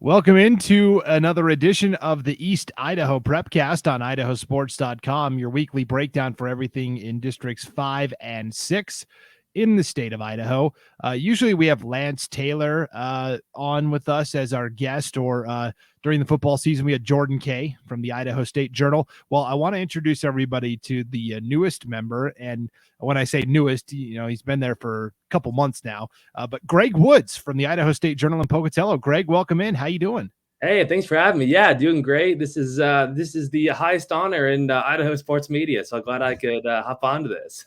Welcome into another edition of the East Idaho Prepcast on IdahoSports.com, your weekly breakdown for everything in Districts 5 and 6 in the state of Idaho. Usually we have Lance Taylor on with us as our guest, or during the football season, we had Jordan Kay from the Idaho State Journal. Well, I want to introduce everybody to the newest member, and when I say newest, he's been there for a couple months now, but Greg Woods from the Idaho State Journal in Pocatello. Greg, welcome in. How you doing? Hey, thanks for having me. Yeah, doing great. This is the highest honor in Idaho sports media, so glad I could hop onto this.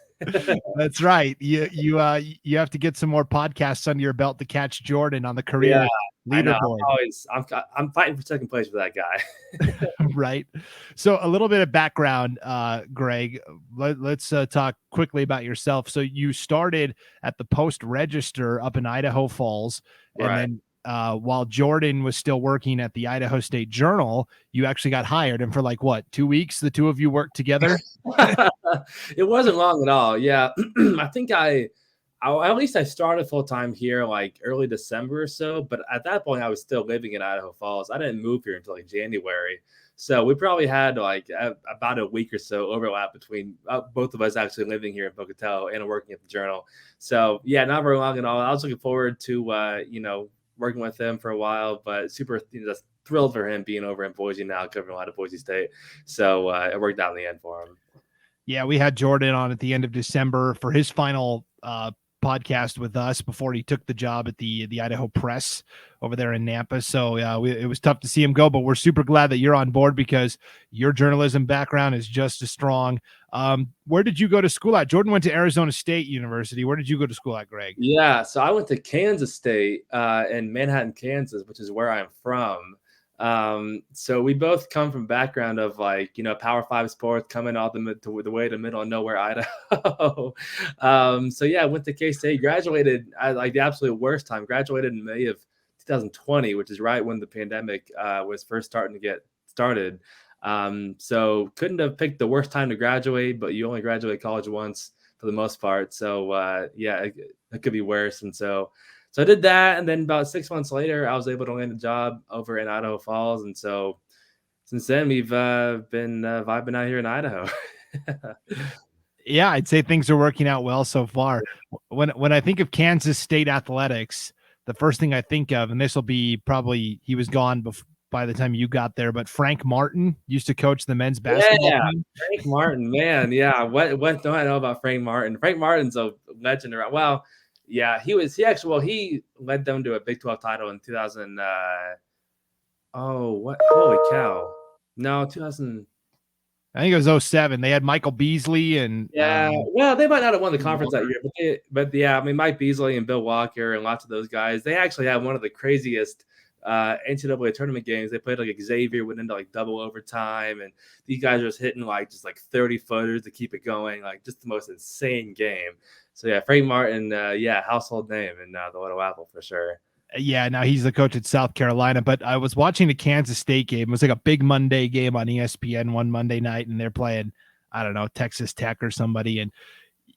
That's right. You have to get some more podcasts under your belt to catch Jordan on the career I know. leaderboard. I'm fighting for second place with that guy. Right. So a little bit of background, Greg. Let's talk quickly about yourself. So you started at the Post Register up in Idaho Falls, and Right. then while Jordan was still working at the Idaho State Journal, you actually got hired. And for 2 weeks, the two of you worked together. It wasn't long at all. Yeah, I think at least I started full time here like early December or so. But at that point, I was still living in Idaho Falls. I didn't move here until like January, so we probably had like about a week or so overlap between both of us actually living here in Pocatello and working at the Journal. So yeah, not very long at all. I was looking forward to working with him for a while, but super just thrilled for him being over in Boise now, covering a lot of Boise State. So it worked out in the end for him. Yeah, we had Jordan on at the end of December for his final podcast with us before he took the job at the Idaho Press over there in Nampa. So it was tough to see him go, but we're super glad that you're on board because your journalism background is just as strong. Where did you go to school at? Jordan went to Arizona State University. Where did you go to school at, Greg? Yeah, so I went to Kansas State in Manhattan, Kansas, which is where I'm from. So we both come from background of Power 5 sports, coming all the way to middle of nowhere, Idaho. So yeah, I went to K-State, graduated at like the absolute worst time, graduated in May of 2020, which is right when the pandemic was first starting to get started. So couldn't have picked the worst time to graduate, but you only graduate college once for the most part. So yeah, it could be worse. And so I did that, and then about 6 months later, I was able to land a job over in Idaho Falls, and so since then we've been vibing out here in Idaho. Yeah, I'd say things are working out well so far. When I think of Kansas State athletics, the first thing I think of, and this will be probably he was gone by the time you got there, but Frank Martin used to coach the men's basketball team. Frank Martin, man, yeah. What don't I know about Frank Martin? Frank Martin's a legend around. Well, yeah, he led them to a Big 12 title in 2000. Holy cow! No, 2000. I think it was 2007. They had Michael Beasley and well, they might not have won the conference that year, but yeah, I mean, Mike Beasley and Bill Walker and lots of those guys. They actually had one of the craziest NCAA tournament games. They played like Xavier, went into like double overtime, and these guys are just hitting like 30 footers to keep it going, like just the most insane game. So yeah, Frank Martin, household name in the Little Apple for sure. Yeah, now he's the coach at South Carolina, but I was watching the Kansas State game. It was like a big Monday game on ESPN one Monday night, and they're playing, I don't know, Texas Tech or somebody, and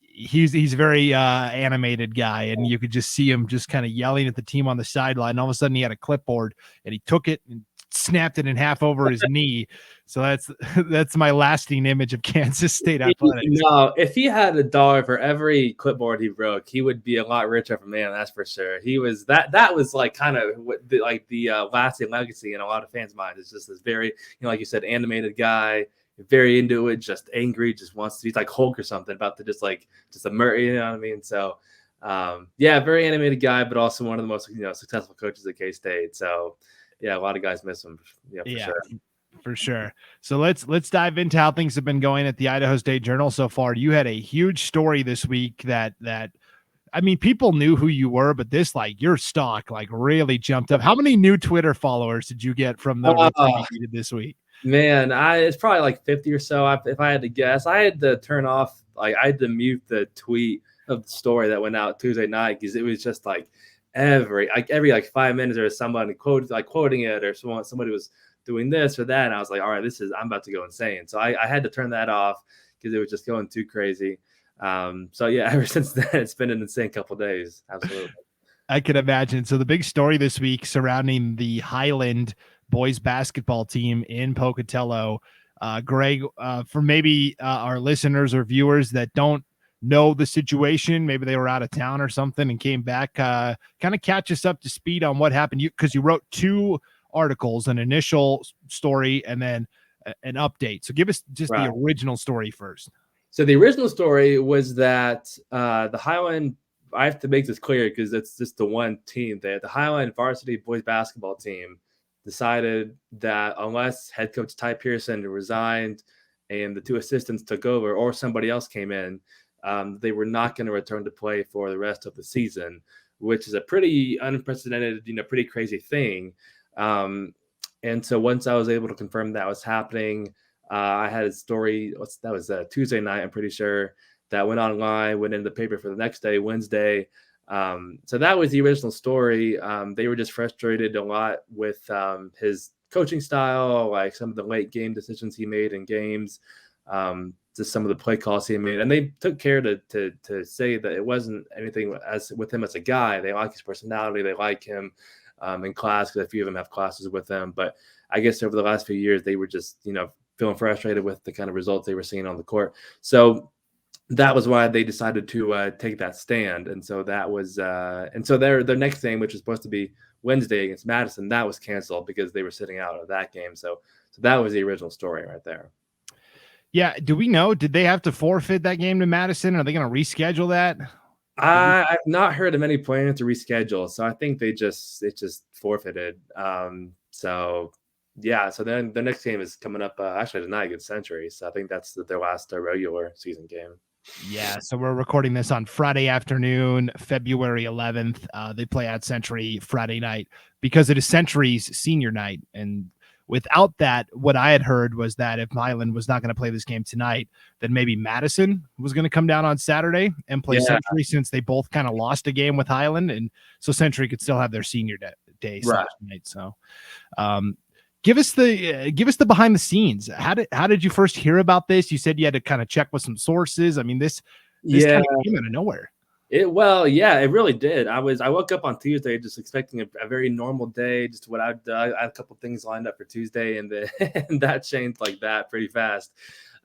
he's a very animated guy, and you could just see him just kind of yelling at the team on the sideline. And all of a sudden he had a clipboard and he took it and snapped it in half over his knee. So that's my lasting image of Kansas State athletics. No, if he had $1 for every clipboard he broke, he would be a lot richer of a man. That's for sure. He was that was like kind of the lasting legacy in a lot of fans' minds. It's just this very, like you said, animated guy, very into it, just angry, just wants to. He's like Hulk or something, about to just a murder. You know what I mean? So, very animated guy, but also one of the most successful coaches at K-State. So. Yeah, a lot of guys miss him. For sure. So let's dive into how things have been going at the Idaho State Journal so far. You had a huge story this week that I mean, people knew who you were, but your stock really jumped up. How many new Twitter followers did you get from the retweet you did this week? Man, it's probably like 50 or so. If I had to guess, I had to turn off, I had to mute the tweet of the story that went out Tuesday night because it was just every 5 minutes there was somebody quoting it, or somebody was doing this or that, and I was like, all right, I'm about to go insane. So I had to turn that off because it was just going too crazy. So yeah, ever since then it's been an insane couple of days. Absolutely. I can imagine. So the big story this week surrounding the Highland boys basketball team in Pocatello. Greg, for maybe our listeners or viewers that don't know the situation, maybe they were out of town or something and came back, kind of catch us up to speed on what happened. Because you wrote two articles, an initial story and then an update. So give us just the original story first. So the original story was that the Highland, I have to make this clear because it's just the one team there. The Highland varsity boys basketball team decided that unless head coach Ty Pearson resigned and the two assistants took over or somebody else came in, they were not going to return to play for the rest of the season, which is a pretty unprecedented, pretty crazy thing. And so once I was able to confirm that was happening, I had a story that was Tuesday night, I'm pretty sure, that went online, went in the paper for the next day, Wednesday. So that was the original story. They were just frustrated a lot with his coaching style, like some of the late game decisions he made in games, just some of the play calls he made. And they took care to say that it wasn't anything as with him as a guy. They like his personality. They like him in class because a few of them have classes with him. But I guess over the last few years, they were just, feeling frustrated with the kind of results they were seeing on the court. So that was why they decided to take that stand. And so that was, and so their next game, which was supposed to be Wednesday against Madison, that was canceled because they were sitting out of that game. So that was the original story right there. Yeah. Do we know, did they have to forfeit that game to Madison? Are they going to reschedule that? I've not heard of any plans to reschedule. So I think it just forfeited. So yeah, so then the next game is coming up actually tonight against Century. So I think that's their last regular season game. Yeah, so we're recording this on Friday afternoon, February 11th. They play at Century Friday night because it is Century's senior night. And without that, what I had heard was that if Highland was not going to play this game tonight, then maybe Madison was going to come down on Saturday and play Century, since they both kind of lost a game with Highland. And so Century could still have their senior day night. So give us the behind the scenes. How did you first hear about this? You said you had to kind of check with some sources. I mean, this kind of came out of nowhere. It really did. I woke up on Tuesday just expecting a very normal day, just what I had a couple things lined up for Tuesday, and and that changed like that pretty fast.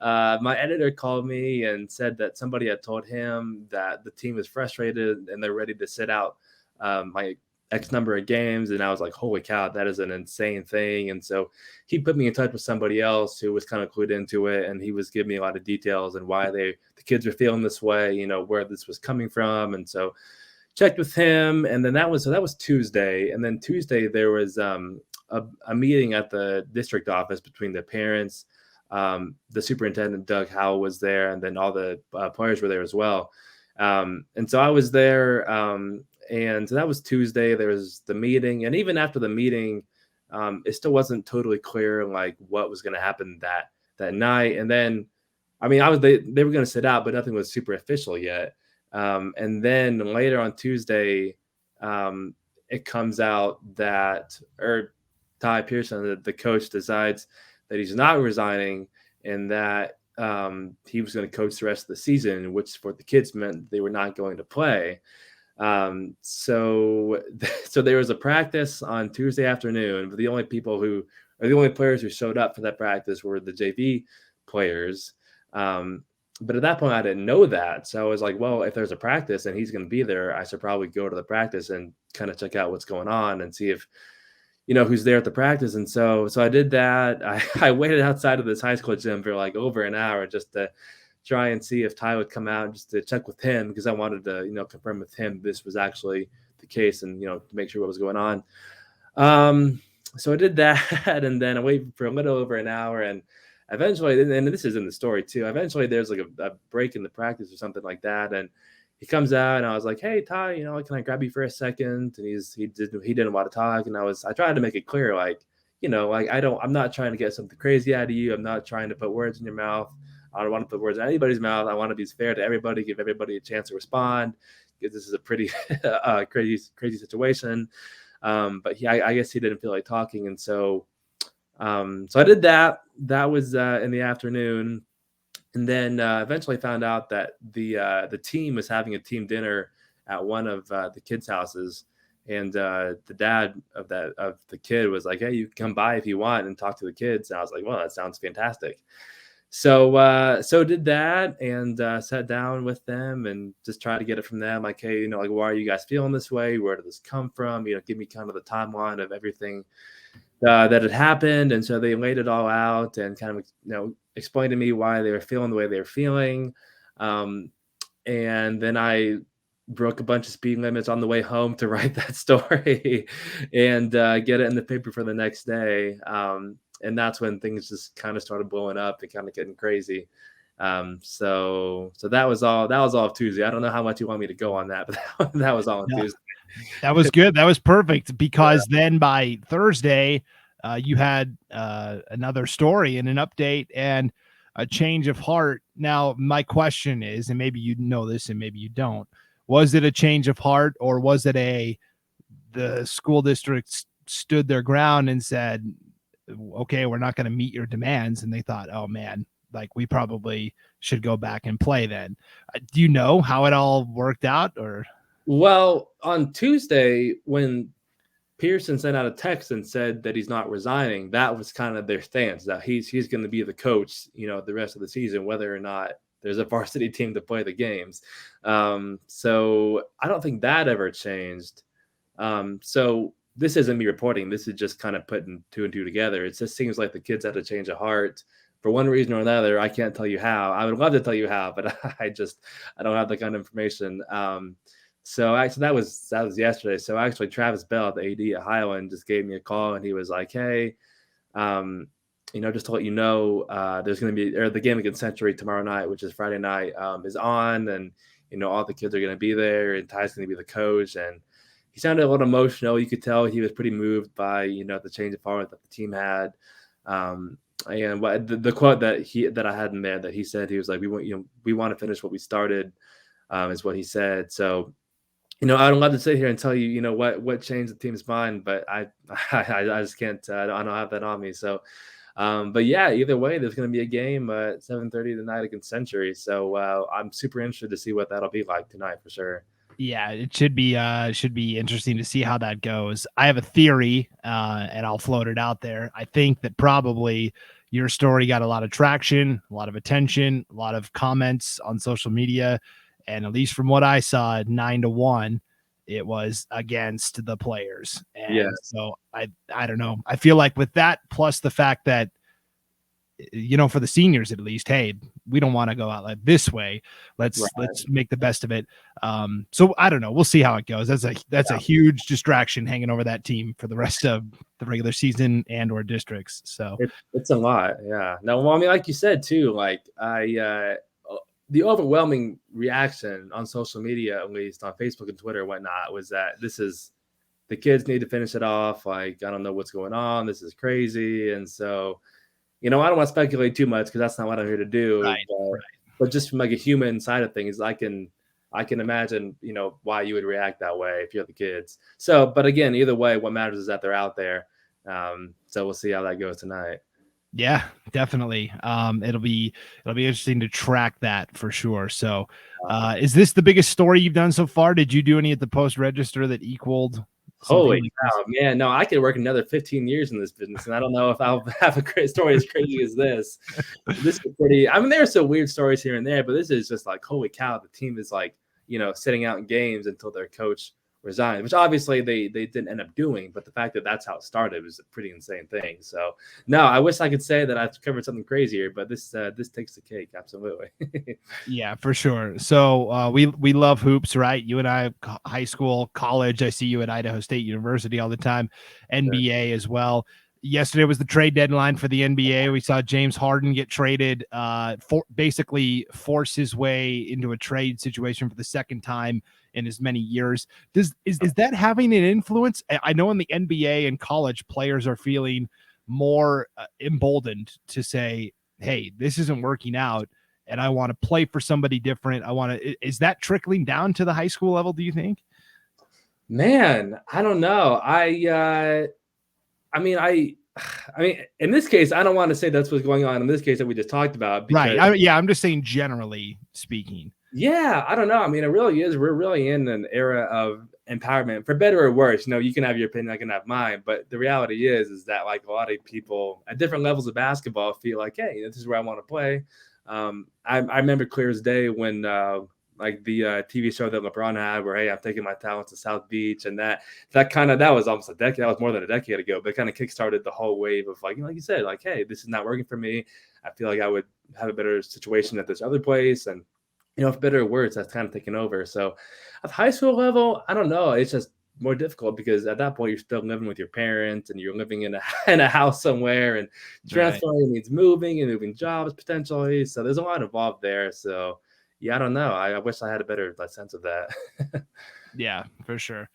My editor called me and said that somebody had told him that the team is frustrated and they're ready to sit out my X number of games. And I was like, holy cow, that is an insane thing. And so he put me in touch with somebody else who was kind of clued into it. And he was giving me a lot of details and why the kids were feeling this way, where this was coming from. And so checked with him. And then that was Tuesday. And then Tuesday there was a meeting at the district office between the parents, the superintendent, Doug Howell, was there. And then all the players were there as well. And so I was there, and so that was Tuesday. There was the meeting, and even after the meeting, it still wasn't totally clear like what was going to happen that night. And then, I mean, they were going to sit out, but nothing was super official yet. And then later on Tuesday, it comes out that Ty Pearson, the coach, decides that he's not resigning and that he was going to coach the rest of the season, which for the kids meant they were not going to play. So there was a practice on Tuesday afternoon, but the only players who showed up for that practice were the JV players. But at that point, I didn't know that. So I was like, well, if there's a practice and he's going to be there, I should probably go to the practice and kind of check out what's going on and see if, who's there at the practice. And so I did that. I waited outside of this high school gym for like over an hour just to try and see if Ty would come out, just to check with him, because I wanted to, confirm with him this was actually the case and, to make sure what was going on. So I did that, and then I waited for a little over an hour, and eventually, and this is in the story too, eventually there's like a break in the practice or something like that, and he comes out, and I was like, hey, Ty, can I grab you for a second? And he didn't want to talk, and I tried to make it clear, like, I'm not trying to get something crazy out of you. I'm not trying to put words in your mouth. I don't want to put words in anybody's mouth. I want to be fair to everybody, give everybody a chance to respond, because this is a pretty crazy situation. But I guess he didn't feel like talking. And so I did that. That was in the afternoon. And then eventually found out that the team was having a team dinner at one of the kids' houses. And the dad of the kid was like, "Hey, you can come by if you want and talk to the kids." And I was like, "Well, that sounds fantastic." So did that, and sat down with them and just tried to get it from them. Like, "Hey, like, why are you guys feeling this way? Where did this come from? Give me kind of the timeline of everything that had happened." And so they laid it all out and kind of, explained to me why they were feeling the way they were feeling. And then I broke a bunch of speed limits on the way home to write that story and get it in the paper for the next day. And that's when things just kind of started blowing up and kind of getting crazy. So that was all of Tuesday. I don't know how much you want me to go on that, but that was all on Tuesday. That was good. That was perfect, because then by Thursday, you had another story and an update and a change of heart. Now, my question is, and maybe you know this and maybe you don't, was it a change of heart, or was it the school district stood their ground and said, okay, we're not going to meet your demands, and they thought, oh man, like, we probably should go back and play then? Do you know how it all worked out? Or Well, on Tuesday, when Pearson sent out a text and said that he's not resigning, that was kind of their stance, that he's going to be the coach, the rest of the season, whether or not there's a varsity team to play the games. So I don't think that ever changed. So this isn't me reporting. This is just kind of putting two and two together. It just seems like the kids had a change of heart for one reason or another. I can't tell you how. I would love to tell you how, but I don't have that kind of information. So actually, that was yesterday. So actually, Travis Bell, the AD at Highland, just gave me a call, and he was like, "Hey, just to let you know, there's going to be the game against Century tomorrow night, which is Friday night, is on, and all the kids are going to be there, and Ty's going to be the coach." And he sounded a little emotional. You could tell he was pretty moved by the change of heart that the team had. And what the quote that I had in there that he said, he was like, "We want to finish what we started," is what he said. So. I'd love to sit here and tell you, what changed the team's mind, but I just can't. I don't have that on me. So, but yeah, either way, there's going to be a game at 7:30 tonight against Century. So I'm super interested to see what that'll be like tonight for sure. Yeah, it should be interesting to see how that goes. I have a theory, and I'll float it out there. I think that probably your story got a lot of traction, a lot of attention, a lot of comments on social media. And at least from what I saw, 9-1, it was against the players. And so I don't know. I feel like with that, plus the fact that, for the seniors at least, hey, we don't want to go out like this way. Let's make the best of it. So I don't know. We'll see how it goes. That's a huge distraction hanging over that team for the rest of the regular season and or districts. So it's a lot. Yeah. No, well, I mean, like you said too, like the overwhelming reaction on social media, at least on Facebook and Twitter and whatnot, was that the kids need to finish it off. Like, I don't know what's going on. This is crazy. And so, I don't want to speculate too much because that's not what I'm here to do. Right. But just from like a human side of things, I can imagine, why you would react that way if you're the kids. So, but again, either way, what matters is that they're out there. So we'll see how that goes tonight. Yeah, definitely. It'll be interesting to track that for sure. So, is this the biggest story you've done so far? Did you do any at the Post Register that equaled? Holy cow, man! No, I could work another 15 years in this business, and I don't know if I'll have a great story as crazy as this. This is pretty. I mean, there are some weird stories here and there, but this is just like, holy cow! The team is like, sitting out in games until their coach resigned, which obviously they didn't end up doing, but the fact that that's how it started was a pretty insane thing. So no, I wish I could say that I've covered something crazier, but this takes the cake. Absolutely. Yeah, for sure. So we love hoops, right? You and I, high school, college. I see you at Idaho State University all the time, NBA as well. Yesterday was the trade deadline for the NBA. We saw James Harden get traded, basically force his way into a trade situation for the second time in as many years. Is that having an influence? I know in the NBA and college, players are feeling more emboldened to say, hey, this isn't working out and I want to play for somebody different. Is that trickling down to the high school level, do you think? Man, I don't know. I mean, in this case, I don't want to say that's what's going on in this case that we just talked about. Right. I'm just saying, generally speaking. Yeah, I don't know. I mean, it really is. We're really in an era of empowerment, for better or worse. You can have your opinion, I can have mine, but the reality is that like a lot of people at different levels of basketball feel like, hey, this is where I want to play. I remember clear as day when like the TV show that LeBron had, where hey, I'm taking my talents to South Beach, and that was almost a decade. That was more than a decade ago, but it kind of kickstarted the whole wave of like, like you said, like, hey, this is not working for me. I feel like I would have a better situation at this other place, and for better or worse, that's kind of taken over. So at high school level, I don't know. It's just more difficult because at that point you're still living with your parents and you're living in a in a house somewhere, and Right. transferring means moving and moving jobs potentially. So there's a lot involved there. So yeah, I don't know. I wish I had a better sense of that. Yeah, for sure.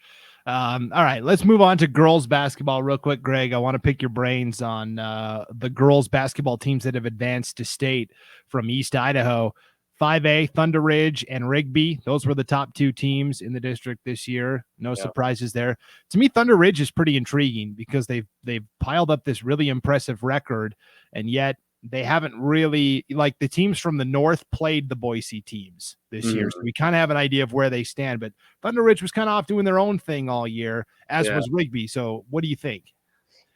All right, let's move on to girls basketball real quick, Greg. I want to pick your brains on the girls basketball teams that have advanced to state from East Idaho. 5A, Thunder Ridge and Rigby. Those were the top two teams in the district this year. No Yeah. surprises there. To me, Thunder Ridge is pretty intriguing because they've piled up this really impressive record, and yet they haven't really, like, the teams from the north played the Boise teams this year. So we kind of have an idea of where they stand, but Thunder Ridge was kind of off doing their own thing all year, as Yeah. was Rigby. So what do you think?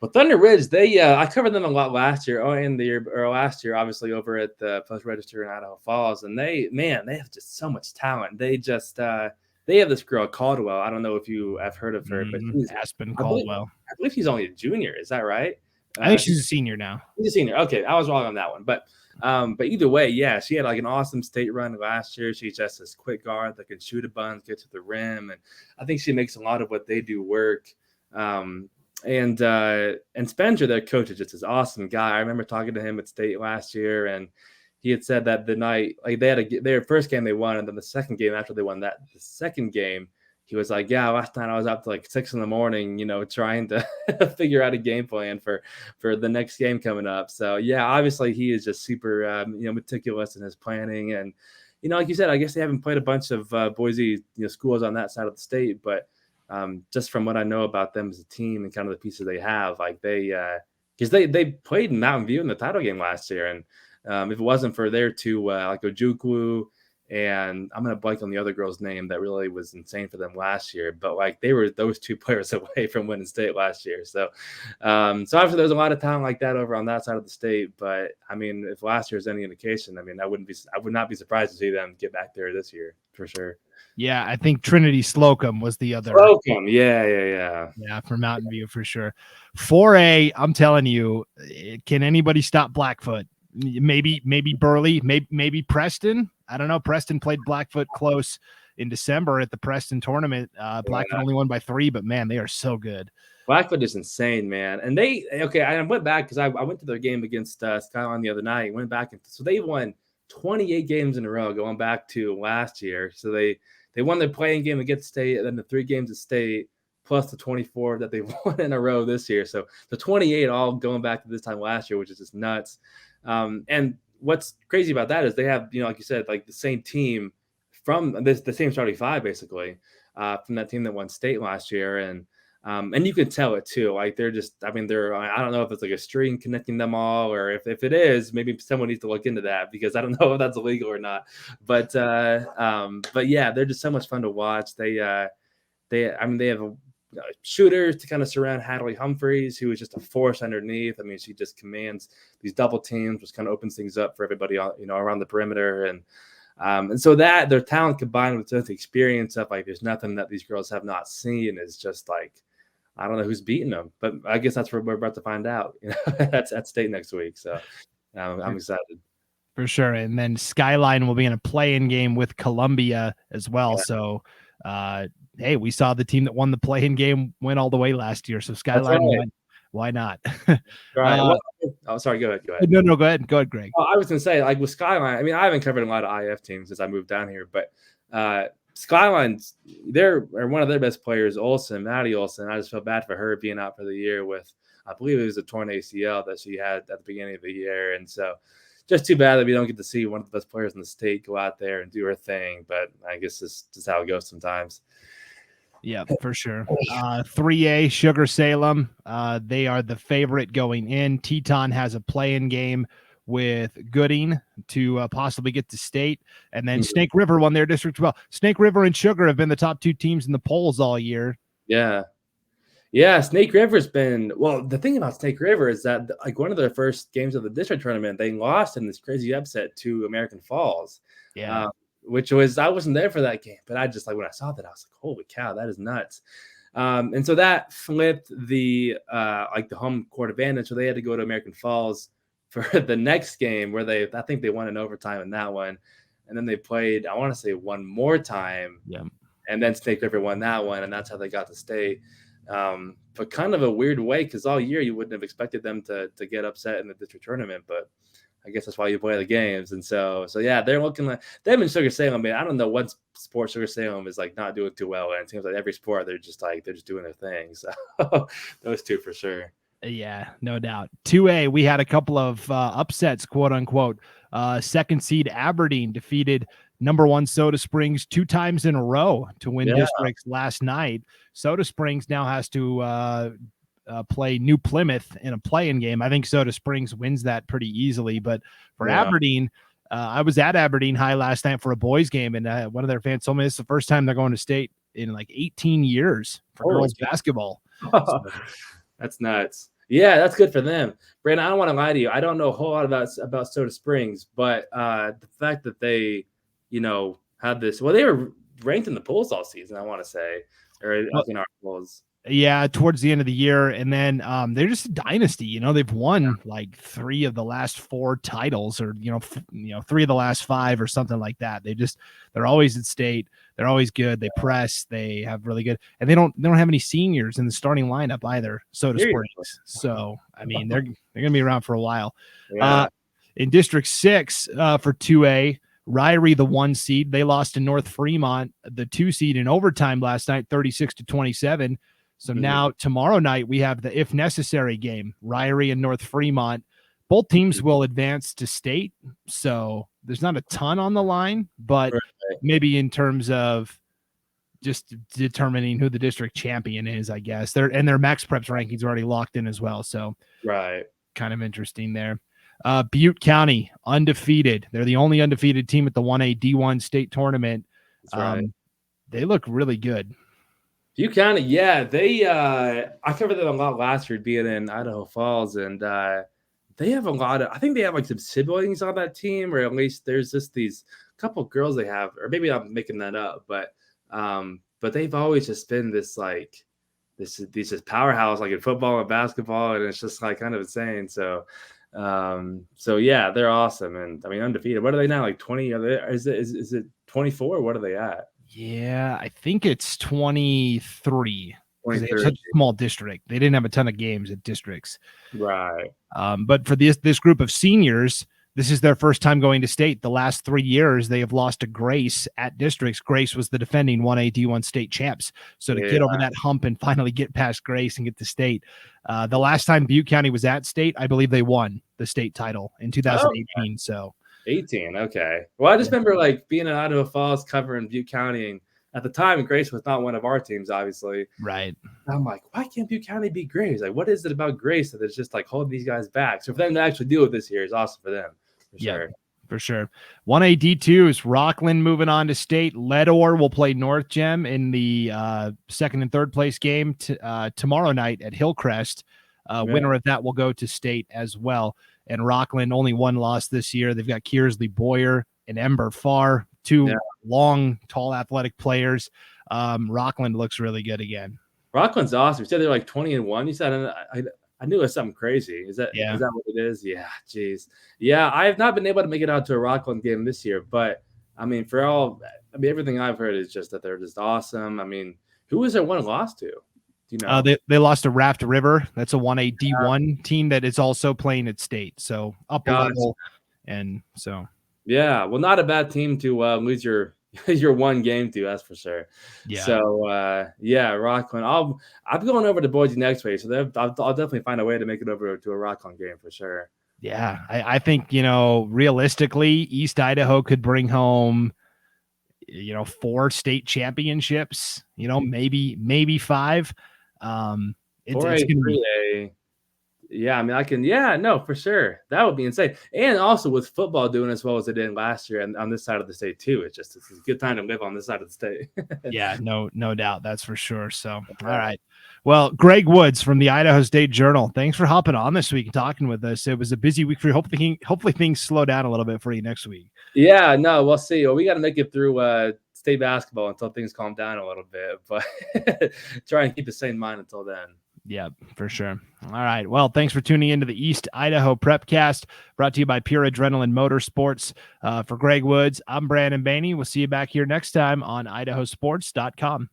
Well, Thunder Ridge, they I covered them a lot last year. Last year, obviously over at the Post Register in Idaho Falls, and they have just so much talent. They have this girl Caldwell. I don't know if you have heard of her, but Aspen I believe Caldwell. I believe she's only a junior. Is that right? I think she's a senior now. She's a senior. Okay, I was wrong on that one, but either way, yeah, she had like an awesome state run last year. She's just this quick guard that can shoot a bunch, get to the rim, and I think she makes a lot of what they do work. And Spencer, their coach, is just this awesome guy. I remember talking to him at state last year, and he had said that the night, like they had their first game they won, and then the second game after they won the second game, he was like, yeah, last night I was up to like 6 a.m, trying to figure out a game plan for the next game coming up. So yeah, obviously he is just super meticulous in his planning, and like you said, I guess they haven't played a bunch of Boise schools on that side of the state, but just from what I know about them as a team and kind of the pieces they have, like because they played in Mountain View in the title game last year, and if it wasn't for their two like Ojukwu, and I'm gonna blank on the other girl's name that really was insane for them last year, but like they were those two players away from winning state last year. So obviously there's a lot of talent like that over on that side of the state. But I mean, if last year's any indication, I mean, I would not be surprised to see them get back there this year for sure. Yeah, I think Trinity Slocum was the other. Slocum, yeah. Yeah, for Mountain View for sure. 4A, I'm telling you, can anybody stop Blackfoot? Maybe Burley, maybe Preston. I don't know. Preston played Blackfoot close in December at the Preston tournament. Blackfoot only won by 3, but man, they are so good. Blackfoot is insane, man. And I went back because I went to their game against Skyline the other night. Went back, so they won 28 games in a row going back to last year. So they won their playing game against state, and then the 3 games at state, plus the 24 that they won in a row this year. So the 28 all going back to this time last year, which is just nuts. And what's crazy about that is they have, like you said, like the same team from the same starting 5, basically, from that team that won state last year. And you can tell it too. Like they're just, I don't know if it's like a string connecting them all, or if it is, maybe someone needs to look into that, because I don't know if that's illegal or not. But yeah, they're just so much fun to watch. They have shooters to kind of surround Hadley Humphreys, who is just a force underneath. I mean, she just commands these double teams, which kind of opens things up for everybody, around the perimeter. And so that their talent combined with the experience of like, there's nothing that these girls have not seen, is just like, I don't know who's beating them, but I guess that's what we're about to find out. That's at state next week. So I'm excited. For sure. And then Skyline will be in a play-in game with Columbia as well. Yeah. So, hey, we saw the team that won the play-in game went all the way last year. So Skyline, right. Why not? Right. Sorry. Go ahead. No, go ahead. Go ahead, Greg. I was going to say, like with Skyline, I mean, I haven't covered a lot of IF teams since I moved down here, but Skyline's, they're one of their best players, Maddie Olson. I just feel bad for her being out for the year with, I believe it was a torn ACL that she had at the beginning of the year. And so just too bad that we don't get to see one of the best players in the state go out there and do her thing. But I guess this is just how it goes sometimes. Yeah, for sure. 3A, Sugar Salem. They are the favorite going in. Teton has a play-in game with Gooding to possibly get to state. And then Mhm. Snake River won their district as well. Snake River and Sugar have been the top 2 teams in the polls all year. Yeah. Yeah, Snake River's been well. The thing about Snake River is that like one of their first games of the district tournament, they lost in this crazy upset to American Falls. Yeah. Which was I wasn't there for that game, but I just like when I saw that I was like, holy cow, that is nuts. And so that flipped the like the home court advantage, so they had to go to American Falls for the next game where I think they won in overtime in that one, and then they played I want to say one more time, Yeah. and then Snake River won that one, and that's how they got to state. But kind of a weird way because all year you wouldn't have expected them to get upset in the district tournament, but I guess that's why you play the games. And so yeah, they're looking like them and Sugar Salem. I don't know what sport Sugar Salem is like not doing too well. And it seems like every sport they're just doing their thing. So those two for sure. Yeah, no doubt. 2A, we had a couple of upsets, quote unquote. Second seed Aberdeen defeated number 1 Soda Springs 2 times in a row to win districts last night. Soda Springs now has to play New Plymouth in a play-in game. I think Soda Springs wins that pretty easily, but for Aberdeen, I was at Aberdeen High last night for a boys game, and one of their fans told me it's the first time they're going to state in like 18 years for girls basketball. So. That's nuts. Yeah, that's good for them. Brandon, I don't want to lie to you. I don't know a whole lot about Soda Springs, but the fact that they, had this, well, they were ranked in the polls all season, I want to say, or in our polls. Yeah, towards the end of the year. And then they're just a dynasty. They've won like 3 of the last 4 titles or, 3 of the last 5 or something like that. They're always at state. They're always good. They press. They have really good. And they don't have any seniors in the starting lineup either, Soda Springs. So, I mean, they're going to be around for a while. Yeah. In District 6 for 2A, Ryrie, the 1 seed, they lost to North Fremont, the 2 seed in overtime last night, 36-27. So now tomorrow night we have the if necessary game, Ryrie and North Fremont. Both teams will advance to state. So there's not a ton on the line, but maybe in terms of just determining who the district champion is, I guess. Their Max Preps rankings are already locked in as well. So kind of interesting there. Butte County, undefeated. They're the only undefeated team at the 1A D1 state tournament. They look really good. Butte County, yeah, I covered them a lot last year being in Idaho Falls, and they have a lot of, I think they have like some siblings on that team, or at least there's just these couple girls they have, or maybe I'm making that up, but they've always just been this like, this powerhouse like in football and basketball, and it's just like kind of insane. So yeah, they're awesome, and I mean undefeated. What are they now? Like 20? Is it 24? What are they at? Yeah, I think it's 23. Because they have such a small district. They didn't have a ton of games at districts. Right. But for this group of seniors, this is their first time going to state. The last 3 years, they have lost to Grace at districts. Grace was the defending 1A D1 state champs. So to get over that hump and finally get past Grace and get to state. The last time Butte County was at state, I believe they won the state title in 2018. So 18. Okay. Well, I just remember like being in Idaho Falls covering Butte County, and at the time Grace was not one of our teams, obviously. Right. I'm like, why can't Butte County beat Grace? Like, what is it about Grace that is just like holding these guys back? So for them to actually do it this year is awesome for them. For sure. 1A D2 is Rockland moving on to state. Leadore will play North Gem in the second and third place game tomorrow night at Hillcrest. Winner of that will go to state as well. And Rockland only 1 loss this year. They've got Kearsley Boyer and Ember Farr, 2 long, tall, athletic players. Rockland looks really good again. Rockland's awesome. You said they're like 20-1. You said I knew it was something crazy. Is that what it is? Yeah, geez. Yeah, I have not been able to make it out to a Rockland game this year, but I mean, everything I've heard is just that they're just awesome. I mean, who was their 1 loss to? Do you know? They lost to Raft River. That's a 1A D1 team that is also playing at state. So up a level. And so. Yeah, well, not a bad team to lose your 1 game to, that's for sure. Yeah. So Rockland. I'm going over to Boise next week, so I'll definitely find a way to make it over to a Rockland game for sure. Yeah, I think realistically, East Idaho could bring home 4 state championships. Maybe 5. It's gonna be Yeah, I mean, I can. Yeah, no, for sure. That would be insane. And also with football doing as well as it did last year, and on this side of the state too, it's a good time to live on this side of the state. Yeah, no doubt. That's for sure. So, all right. Well, Greg Woods from the Idaho State Journal, thanks for hopping on this week and talking with us. It was a busy week for you. Hopefully things slow down a little bit for you next week. Yeah, no, we'll see. Well, we got to make it through state basketball until things calm down a little bit, but try and keep the same mind until then. Yeah, for sure. All right. Well, thanks for tuning into the East Idaho Prepcast, brought to you by Pure Adrenaline Motorsports. For Greg Woods, I'm Brandon Baney. We'll see you back here next time on IdahoSports.com.